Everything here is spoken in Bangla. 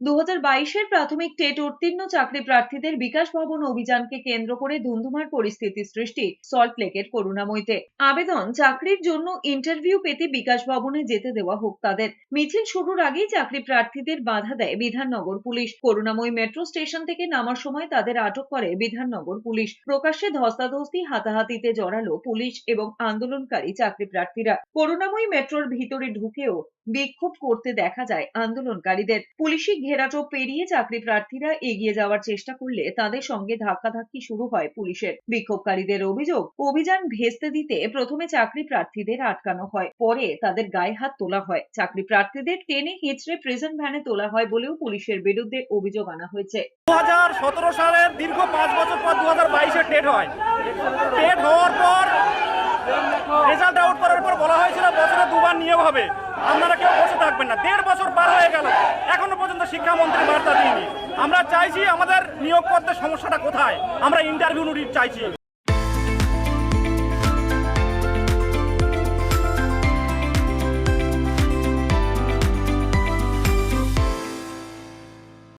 2022-এর প্রাথমিক টেট উত্তীর্ণ চাকরি প্রার্থীদের বিকাশ ভবন অভিযানকে কেন্দ্র করে ধুন্ধুমার পরিস্থিতি সৃষ্টি সল্টলেকের করুণাময়ীতে। আবেদন চাকরির জন্য ইন্টারভিউ পেতে বিকাশ ভবনে যেতে দেওয়া হোক তাদের। মিছিল শুরুর আগেই চাকরি প্রার্থীদের বাধা দেয় বিধাননগর পুলিশ। করুণাময়ী মেট্রো স্টেশন থেকে নামার সময় তাদের আটক করে বিধাননগর পুলিশ। প্রকাশ্যে ধস্তাধস্তি হাতাহাতিতে জড়ালো পুলিশ এবং আন্দোলনকারী চাকরি প্রার্থীরা। করুণাময়ী মেট্রোর ভিতরে ঢুকেও বিক্ষোভ করতে দেখা যায় আন্দোলনকারীদের। পুলিশি ঘেরাটোপ পেরিয়ে চাকরি প্রার্থীরা এগিয়ে যাওয়ার চেষ্টা করলে তাদের সঙ্গে ধাক্কাধাক্কি শুরু হয় পুলিশের। বিক্ষোভকারীদের অভিযোগ, অভিযান ভেস্তে দিতে প্রথমে চাকরি প্রার্থীদের আটকানো হয়, পরে তাদের গায়ে হাত তোলা হয়। চাকরি প্রার্থীদের টেনে হিঁচড়ে প্রিজন ভ্যানে তোলা হয় বলেও পুলিশের বিরুদ্ধে অভিযোগ আনা হয়েছে। 2017 সালের দীর্ঘ 5 বছর পর 2022-এ টেট হয়। টেট হওয়ার পর রেজাল্ট আউট করার পর বলা হয়েছিল বছরে 2 বার নিয়োগ হবে, আপনারা কেউ বসে থাকবেন না। 1.5 বছর পার হয়ে গেল, এখনো পর্যন্ত শিক্ষামন্ত্রী বার্তা দিইনি। আমরা চাইছি আমাদের নিয়োগ করতে সমস্যাটা কোথায়, আমরা ইন্টারভিউ চাইছি।